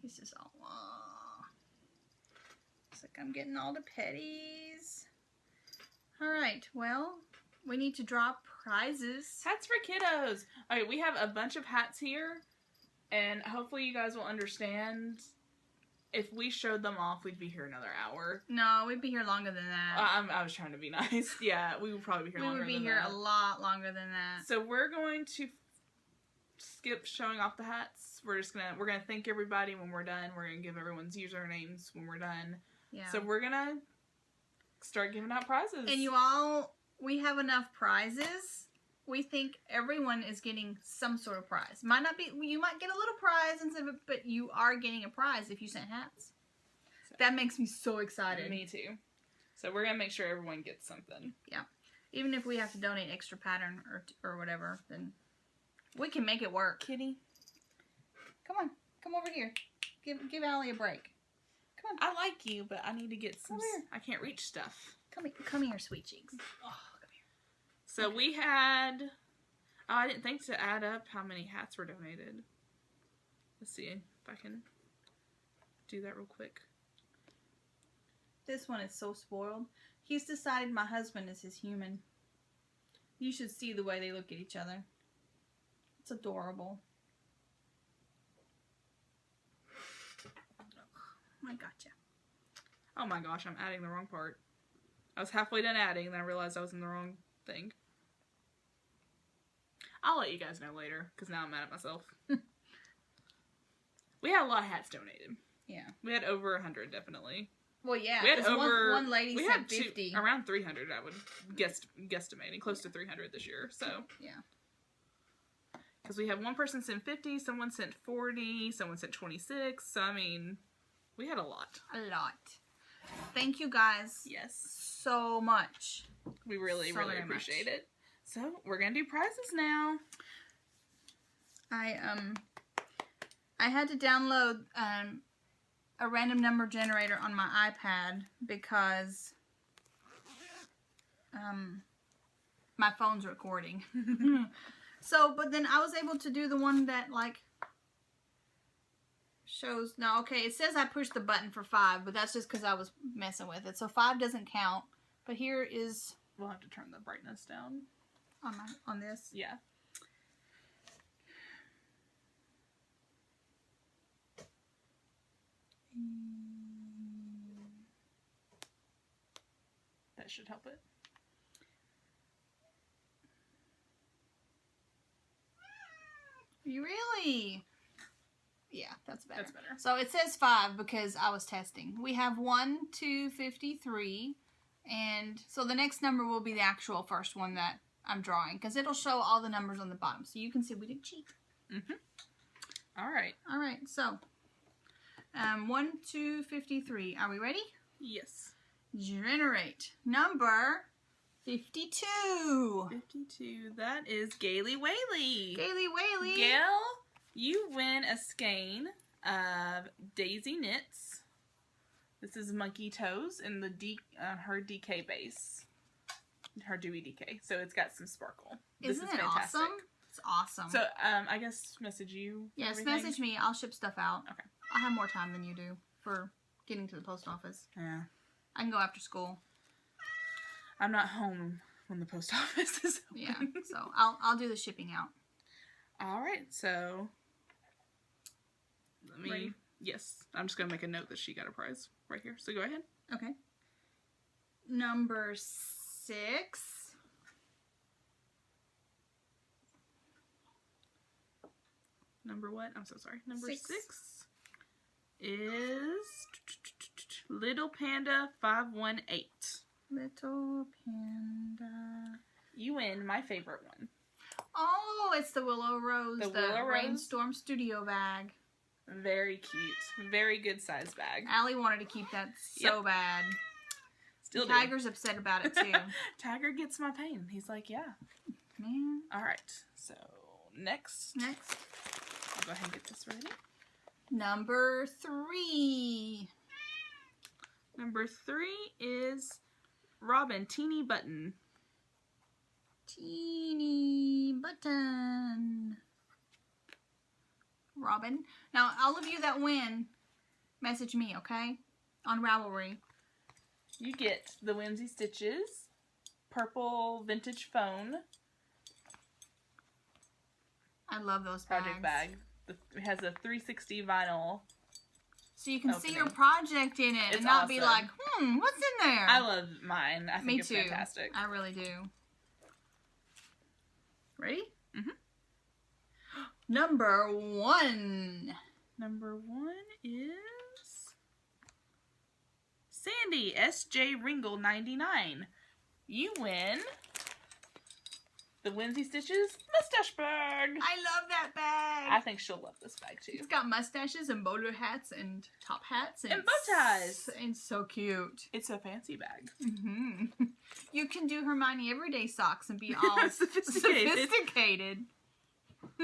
He's just all, aw. It's like I'm getting all the petties. Alright, well, we need to draw prizes. Hats for kiddos. Okay, we have a bunch of hats here, and hopefully you guys will understand. If we showed them off, we'd be here another hour. No, we'd be here longer than that. I was trying to be nice. Yeah, we would probably be here longer than that. We would be here a lot longer than that. So we're going to skip showing off the hats. We're gonna thank everybody when we're done. We're gonna give everyone's usernames when we're done. Yeah. So we're gonna start giving out prizes. And we have enough prizes. We think everyone is getting some sort of prize. Might not be, you might get a little prize, but you are getting a prize if you sent hats. So, that makes me so excited. Me too. So we're going to make sure everyone gets something. Yeah. Even if we have to donate extra pattern or whatever, then we can make it work. Kitty. Come on. Come over here. Give Allie a break. Come on. I like you, but I need to get some... Come here. I can't reach stuff. Come here, sweet cheeks. Oh. So we had, I didn't think to add up how many hats were donated. Let's see if I can do that real quick. This one is so spoiled. He's decided my husband is his human. You should see the way they look at each other. It's adorable. I gotcha. Oh my gosh, I'm adding the wrong part. I was halfway done adding and then I realized I was in the wrong thing. I'll let you guys know later, because now I'm mad at myself. We had a lot of hats donated. Yeah. We had over 100, definitely. Well, yeah. We had over... One lady said 50. Around 300, I would guesstimating. Close to 300 this year, so... Yeah. Because we had one person send 50, someone sent 40, someone sent 26, so, I mean, we had a lot. A lot. Thank you, guys. Yes. So much. We really appreciate it. So, we're going to do prizes now. I had to download a random number generator on my iPad because my phone's recording. So, but then I was able to do the one that, like, shows... No, okay, it says I pushed the button for 5, but that's just because I was messing with it. So 5 doesn't count. But here is... We'll have to turn the brightness down. On this? Yeah. That should help it. You really? Yeah, that's better. That's better. So it says 5 because I was testing. We have 1 to 53. And so the next number will be the actual first one that I'm drawing, because it'll show all the numbers on the bottom, so you can see we didn't cheat. All right. All right. So 1 to 53. Are we ready? Yes. Generate number 52. 52. That is Gaily Whaley. Gaily Whaley. Gail, you win a skein of Daisy Knits. This is Monkey Toes in the her DK base. Her dewy DK. So it's got some sparkle. Isn't it awesome? It's awesome. So, I guess message you. Yes, message me. I'll ship stuff out. Okay. I'll have more time than you do for getting to the post office. Yeah. I can go after school. I'm not home when the post office is open. Yeah, so I'll do the shipping out. All right, so let me... Ready? Yes, I'm just going to make a note that she got a prize right here. So go ahead. Okay. Number 6. Number what? I'm so sorry. Number 6 is Little Panda 518. Little Panda. You win my favorite one. Oh, it's the Willow Rose. The Willow Rose Rainstorm Studio bag. Very cute. Very good size bag. Allie wanted to keep that so bad. Still do. Tiger's upset about it too. Tiger gets my pain. He's like, yeah. Man. All right. So, next. I'll go ahead and get this ready. Number 3. Number 3 is Robin Teeny Button. Teeny Button. Robin. Now, all of you that win, message me, okay? On Ravelry. You get the Whimsy Stitches purple vintage phone. I love those bags. Project bag. It has a 360 vinyl. So you can see opening. your project in it It's and not awesome. be like, what's in there? I love mine. I think Me it's too. fantastic. I really do. Ready? Mm-hmm. Number 1. Number 1 is Sandy S.J. Ringle 99. You win the Whimsy Stitches mustache bag. I love that bag. I think she'll love this bag too. It's got mustaches and bowler hats and top hats And bow ties. And so cute. It's a fancy bag. Mm-hmm. You can do Hermione everyday socks and be all Sophisticated. I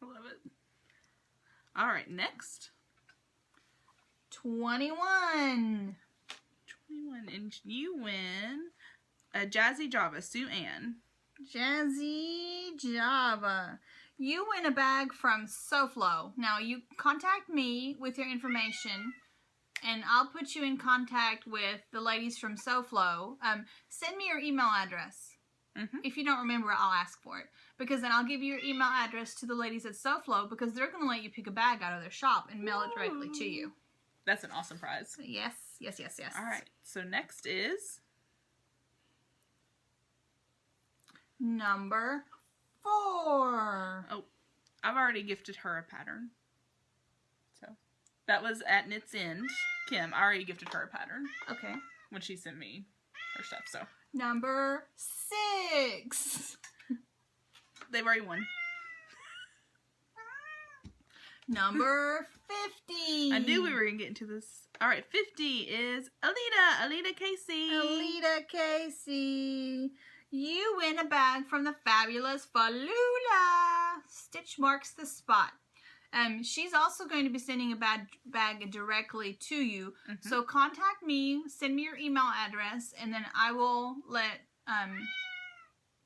love it. All right, next. 21. 21. And you win a Jazzy Java, Sue Ann. Jazzy Java. You win a bag from SoFlo. Now, you contact me with your information, and I'll put you in contact with the ladies from SoFlo. Send me your email address. Mm-hmm. If you don't remember, I'll ask for it. Because then I'll give you your email address to the ladies at SoFlo, because they're going to let you pick a bag out of their shop and mail it directly to you. That's an awesome prize. Yes. All right, so next is number 4. Oh, I've already gifted her a pattern. So that was at Knit's End. Kim, I already gifted her a pattern Okay. when she sent me her stuff. So Number 6. they've already won. Number 50. I knew we were going to get into this. All right, 50 is Alita Casey. Alita Casey. You win a bag from the fabulous Falula. Stitch marks the spot. She's also going to be sending a bag directly to you. Mm-hmm. So contact me, send me your email address, and then I will let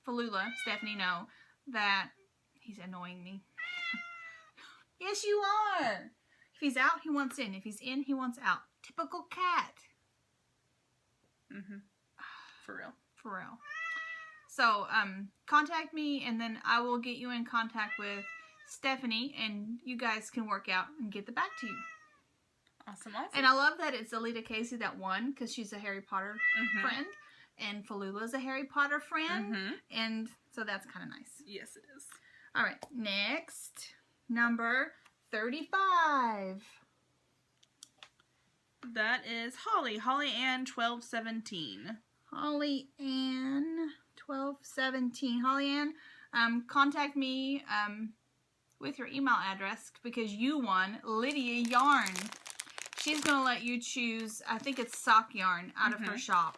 Falula, Stephanie, know that he's annoying me. Yes, you are. If he's out, he wants in. If he's in, he wants out. Typical cat. Mm-hmm. For real. For real. So, contact me, and then I will get you in contact with Stephanie, and you guys can work out and get the bag to you. Awesome. And I love that it's Alita Casey that won, because she's a Harry Potter friend, and Falula's a Harry Potter friend, and so that's kind of nice. Yes, it is. All right, next, number 35. That is Holly Ann 1217. Holly Ann 1217. Holly Ann, contact me with your email address, because you won Lydia yarn. She's going to let you choose, I think it's sock yarn out of her shop.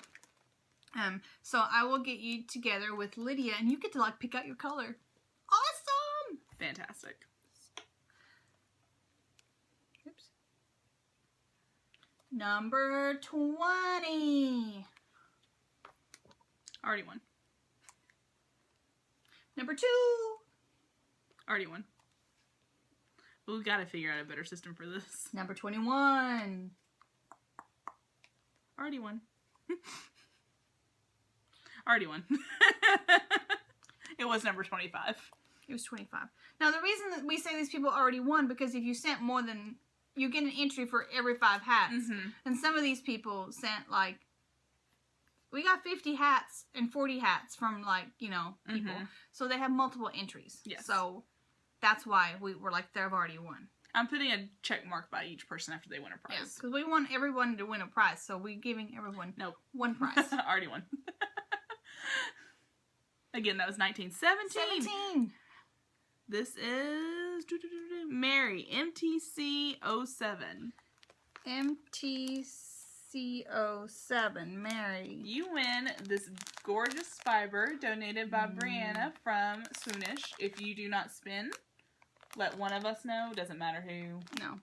So I will get you together with Lydia, and you get to pick out your color. Awesome! Fantastic. Oops. Number 20. Already won. Number 2. Already won. We've got to figure out a better system for this. Number 21. Already won. Already won. It was number 25. It was 25. Now, the reason that we say these people already won, because if you sent more than, you get an entry for every 5 hats. And some of these people sent, we got 50 hats and 40 hats from, people. So they have multiple entries. Yes. So that's why we were they've already won. I'm putting a check mark by each person after they win a prize. Because we want everyone to win a prize. So we're giving everyone one prize. Already won. Again, that was 1917. 17. This is Mary, MTC07. MTC07, Mary. You win this gorgeous fiber donated by Brianna from Swoonish. If you do not spin, let one of us know. Doesn't matter who. No.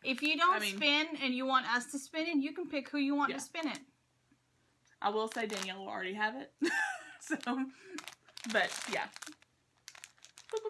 If you don't spin and you want us to spin it, you can pick who you want to spin it. I will say Danielle will already have it. So, but yeah. Boop, boop,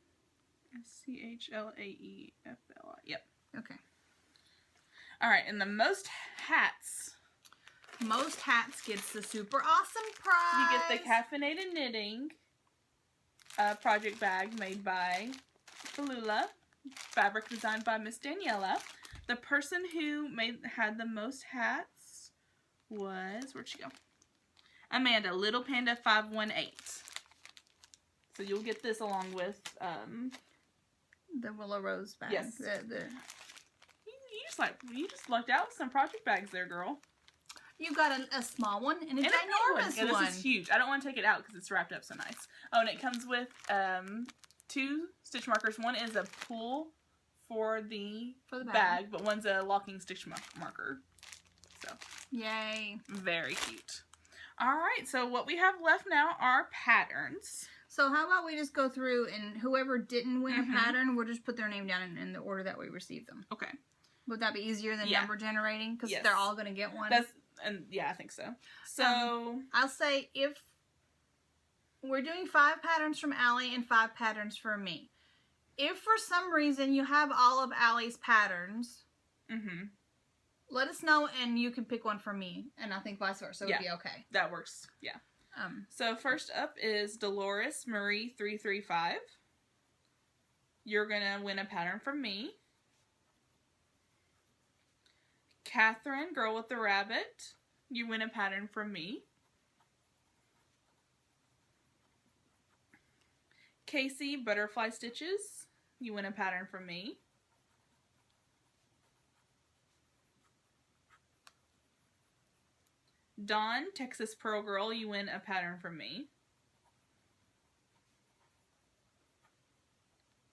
Chlaefli. Yep. Okay. All right, and the most hats. Most hats gets the super awesome prize. You get the Caffeinated Knitting project bag made by Falula. Fabric designed by Miss Daniela. The person who had the most hats was, where'd she go? Amanda, Little Panda 518. So you'll get this along with the Willow Rose bag. Yes. You just lucked out with some project bags there, girl. You got a small one and a ginormous ginormous one. This is huge. I don't want to take it out because it's wrapped up so nice. Oh, and it comes with 2 stitch markers. One is a pull for the bag, but one's a locking stitch marker. So, yay. Very cute. All right, so what we have left now are patterns. So how about we just go through and whoever didn't win a pattern, we'll just put their name down in the order that we received them. Okay. Would that be easier than number generating? Because they're all going to get one. Yeah, I think so. So I'll say if we're doing 5 patterns from Allie and 5 patterns from me. If for some reason you have all of Allie's patterns, let us know and you can pick one from me. And I think vice versa would be okay. That works. Yeah. So first up is Dolores Marie 335. You're going to win a pattern from me. Catherine, Girl with the Rabbit, you win a pattern from me. Casey, Butterfly Stitches, you win a pattern from me. Dawn, Texas Pearl Girl, you win a pattern from me.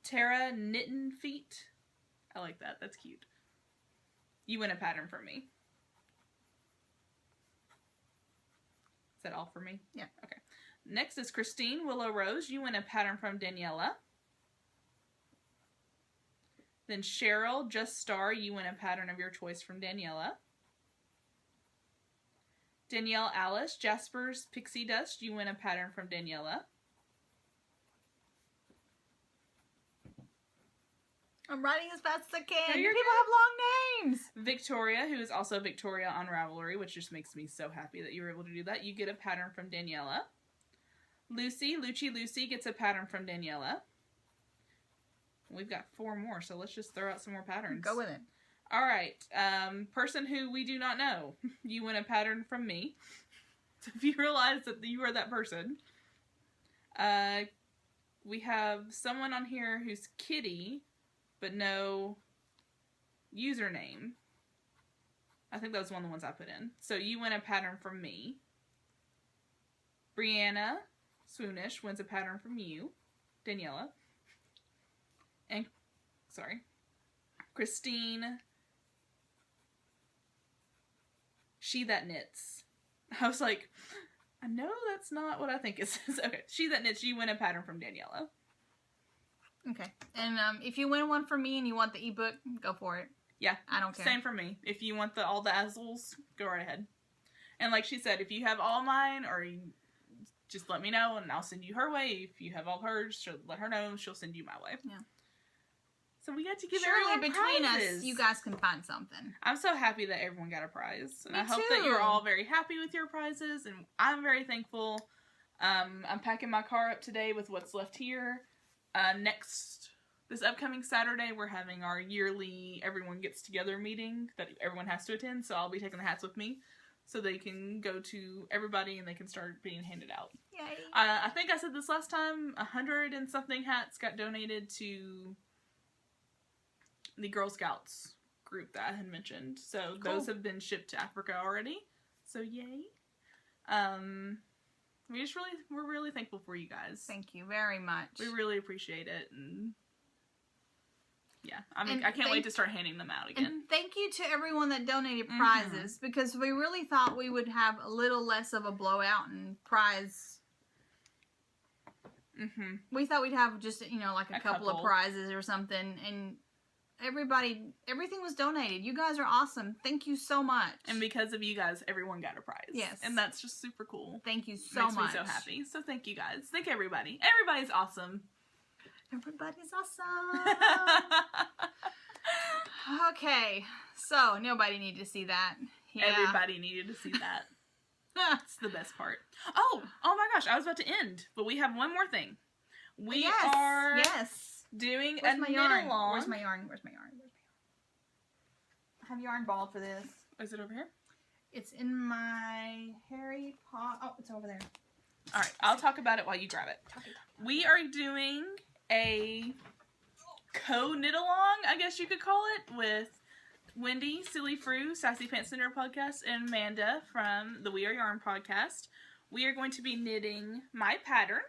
Tara, Knittin' Feet, I like that, that's cute. You win a pattern from me. Is that all for me? Yeah. Okay. Next is Christine Willow Rose. You win a pattern from Daniela. Then Cheryl Just Star. You win a pattern of your choice from Daniela. Danielle Alice Jasper's Pixie Dust. You win a pattern from Daniela. I'm writing as fast as I can. No, you're People have long names. Victoria, who is also Victoria on Ravelry, which just makes me so happy that you were able to do that. You get a pattern from Daniela. Lucy gets a pattern from Daniela. We've got 4 more, so let's just throw out some more patterns. Go with it. All right. Person who we do not know. You win a pattern from me. So if you realize that you are that person. We have someone on here who's Kitty, but no username. I think that was one of the ones I put in. So you win a pattern from me. Brianna Swoonish wins a pattern from you, Daniela. And, Christine, She That Knits. I was like, I know that's not what I think it says. Okay, She That Knits, you win a pattern from Daniela. Okay. And if you win one from me and you want the ebook, go for it. Yeah. I don't care. Same for me. If you want all the Azzles, go right ahead. And like she said, if you have all mine, or you just let me know and I'll send you her way. If you have all hers, let her know. She'll send you my way. Yeah. So we got to give Surely everyone between prizes. us, you guys can find something. I'm so happy that everyone got a prize. And Me I hope too. that you're all very happy with your prizes. And I'm very thankful. I'm packing my car up today with what's left here. This upcoming Saturday, we're having our yearly everyone gets together meeting that everyone has to attend. So I'll be taking the hats with me so they can go to everybody and they can start being handed out. Yay. I think I said this last time, 100 and something hats got donated to the Girl Scouts group that I had mentioned. So Cool. Those have been shipped to Africa already. So yay. We're really thankful for you guys. Thank you very much. We really appreciate it. And yeah, I can't wait to start handing them out again. And thank you to everyone that donated prizes, because we really thought we would have a little less of a blowout in prize. We thought we'd have just, like a couple of prizes or something, and everything was donated. You guys are awesome. Thank you so much. And because of you guys, everyone got a prize. Yes. And that's just super cool. Thank you so much. Makes me so happy. So thank you guys. Thank everybody. Everybody's awesome. Everybody's awesome. Okay, so nobody needed to see that. Yeah. Everybody needed to see that. That's the best part. Oh my gosh, I was about to end, but we have one more thing. We are doing a knit along. Where's my yarn? I have yarn ball for this. Is it over here? It's in my Harry Potter. Oh, it's over there. All right, I'll talk about it while you grab it. We are doing a co-knit along, I guess you could call it, with Wendy, Silly Frou, Sassy Pants Center podcast, and Amanda from the We Are Yarn podcast. We are going to be knitting my pattern.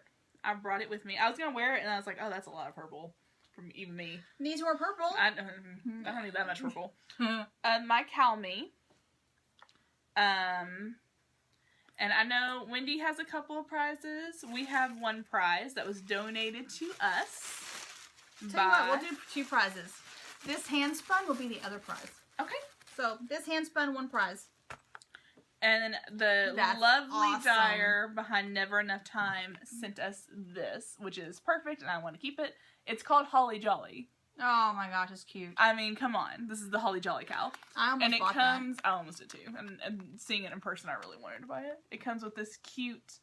I brought it with me. I was going to wear it, and I was like, oh, that's a lot of purple from even me. Needs more purple. I don't need that much purple. My Calmy. And I know Wendy has a couple of prizes. We have one prize that was donated to us. Tell you what, we'll do 2 prizes. This hand spun will be the other prize. Okay. So this hand spun, 1 prize. And then That's lovely awesome. dyer behind Never Enough Time sent us this, which is perfect, and I want to keep it. It's called Holly Jolly. Oh my gosh, it's cute. I mean, come on. This is the Holly Jolly cow. I almost bought that. I almost did too. And seeing it in person, I really wanted to buy it. It comes with this cute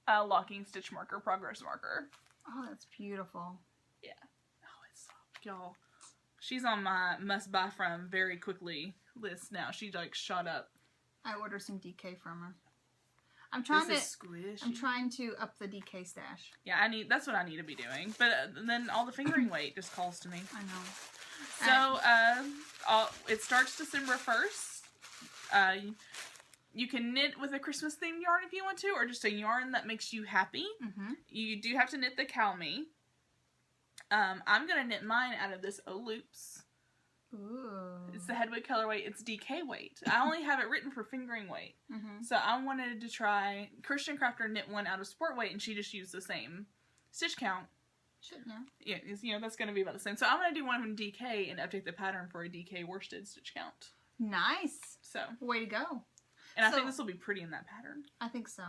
locking stitch marker, progress marker. Oh, that's beautiful. Yeah. Oh, it's soft, y'all. She's on my must buy from very quickly list now. She like shot up. I ordered some DK from her. I'm trying to up the DK stash. Yeah, that's what I need to be doing. But then all the fingering weight just calls to me. I know. So, it starts December 1st. You can knit with a Christmas themed yarn if you want to, or just a yarn that makes you happy. Mm-hmm. You do have to knit the Calmy. I'm gonna knit mine out of this O-Loops. Ooh. It's the head weight colorway. It's DK weight. I only have it written for fingering weight. Mm-hmm. So I wanted to try. Christian Crafter knit one out of sport weight, and she just used the same stitch count. Shouldn't have. Yeah, that's going to be about the same. So I'm going to do one from DK and update the pattern for a DK worsted stitch count. Nice. So. Way to go. And I think this will be pretty in that pattern. I think so.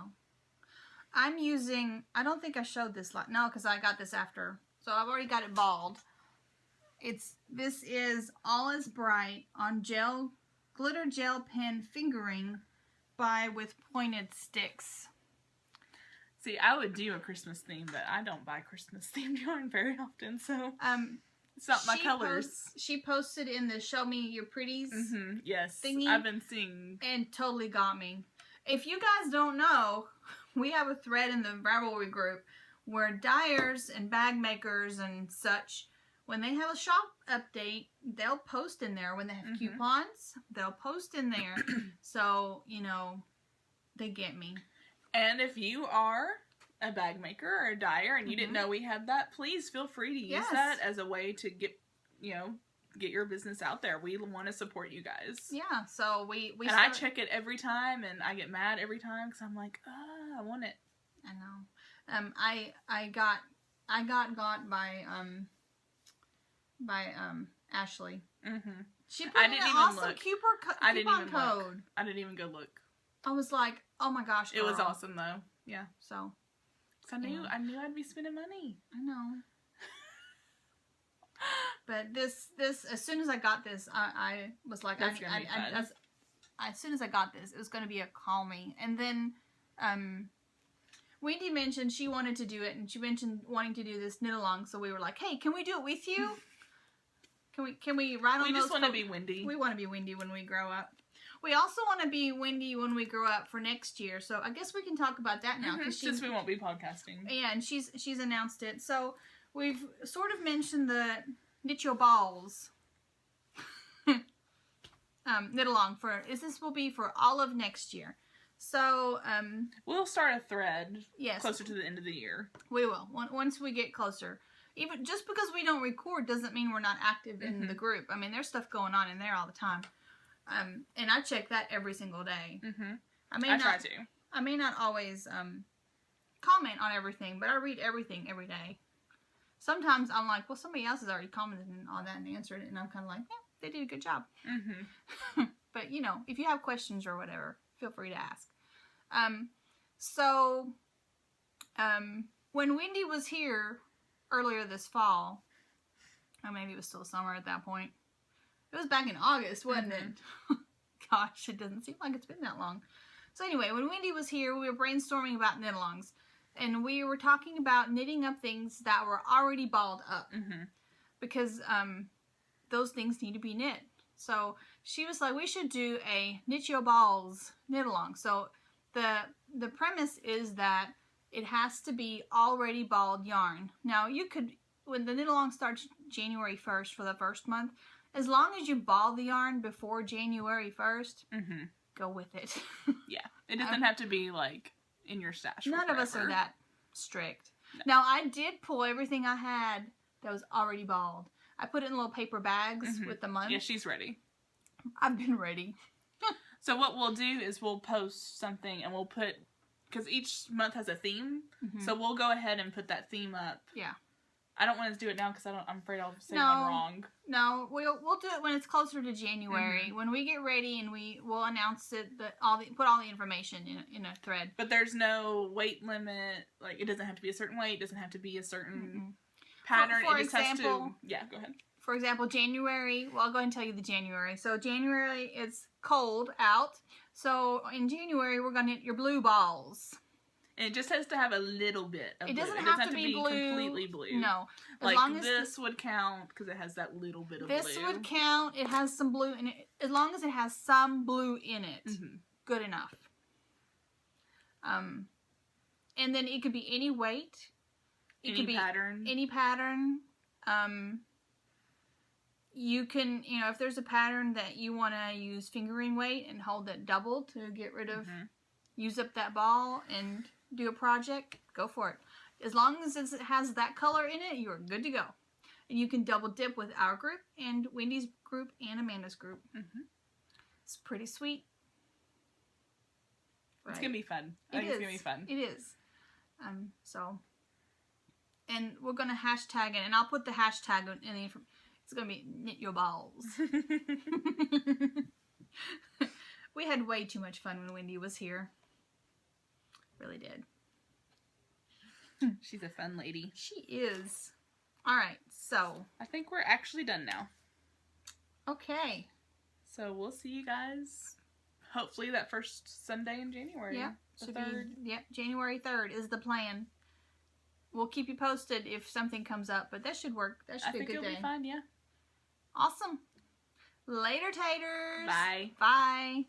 I'm using, I don't think I showed this, no, because I got this after. So I've already got it balled. This is All Is Bright on glitter gel pen fingering with pointed sticks. See, I would do a Christmas theme, but I don't buy Christmas themed yarn very often, so it's not my colors. She posted in the Show Me Your Pretties yes, thingy. I've been seeing. And totally got me. If you guys don't know, we have a thread in the Ravelry group where dyers and bag makers and such, when they have a shop update, they'll post in there. When they have coupons, they'll post in there. So, they get me. And if you are a bag maker or a dyer and you didn't know we had that, please feel free to use that as a way to get your business out there. We want to support you guys. Yeah, so I check it every time, and I get mad every time because I'm like, I want it. I know. I got by Ashley. Mm-hmm. She put in an awesome coupon code. I didn't even go look. I was like, oh my gosh, girl. It was awesome though. Yeah. So I knew I'd be spending money. I know. But this as soon as I got this, I was like, as soon as I got this, it was going to be a Calmy. And then Wendy mentioned she wanted to do it, and she mentioned wanting to do this knit along. So we were like, hey, can we do it with you? Can we write on those? We just want to be Wendy. We want to be Wendy when we grow up. We also want to be Wendy when we grow up for next year. So I guess we can talk about that now. Since we won't be podcasting. Yeah, and she's announced it. So we've sort of mentioned the Knit Your Balls knit along this will be for all of next year. So we'll start a thread closer to the end of the year. We will. Once we get closer. Even just because we don't record doesn't mean we're not active in the group. I mean, there's stuff going on in there all the time. And I check that every single day. Mm-hmm. I try to. I may not always comment on everything, but I read everything every day. Sometimes I'm like, well, somebody else has already commented on that and answered it, and I'm kind of like, yeah, they did a good job. Mm-hmm. But, if you have questions or whatever, feel free to ask. So, when Wendy was here earlier this fall. Or maybe it was still summer at that point. It was back in August, wasn't it? Gosh, it doesn't seem like it's been that long. So anyway, when Wendy was here, we were brainstorming about knit-alongs. And we were talking about knitting up things that were already balled up. Because those things need to be knit. So she was like, we should do a Knit Your Balls knit-along. So the premise is that it has to be already balled yarn. Now, you could, when the knit-along starts January 1st for the first month, as long as you ball the yarn before January 1st, go with it. Yeah. It doesn't have to be, like, in your stash None of us are that strict. No. Now, I did pull everything I had that was already balled. I put it in little paper bags with the month. Yeah, she's ready. I've been ready. So what we'll do is we'll post something and we'll put, because each month has a theme, so we'll go ahead and put that theme up. Yeah. I don't want to do it now because I'm afraid I'll say I'm wrong. No, we'll do it when it's closer to January. When we get ready and we'll announce it, put all the information in a thread. But there's no weight limit. Like, it doesn't have to be a certain weight. It doesn't have to be a certain pattern. For it just example, has to... Yeah, go ahead. For example, January, well, I'll go ahead and tell you the January. So January, it's cold out. So in January, we're going to knit your blue balls. And it just has to have a little bit of blue. It doesn't have to be blue. Completely blue. No. As long as this would count because it has that little bit of blue. This would count. It has some blue in it. As long as it has some blue in it. Good enough. And then it could be any weight. It could be pattern. Any pattern. You can, if there's a pattern that you want to use fingering weight and hold it double to get rid of, use up that ball and do a project, go for it. As long as it has that color in it, you're good to go. And you can double dip with our group and Wendy's group and Amanda's group. It's pretty sweet. Right. It's going to be fun. I think it's going to be fun. It is. And we're going to hashtag it, and I'll put the hashtag in the information. It's going to be Knit Your Balls. We had way too much fun when Wendy was here. Really did. She's a fun lady. She is. Alright, so. I think we're actually done now. Okay. So we'll see you guys hopefully that first Sunday in January. Yep. The 3rd. Yep, January 3rd is the plan. We'll keep you posted if something comes up, but that should work. That should be a good day. I think it'll be fine, yeah. Awesome. Later, taters. Bye. Bye.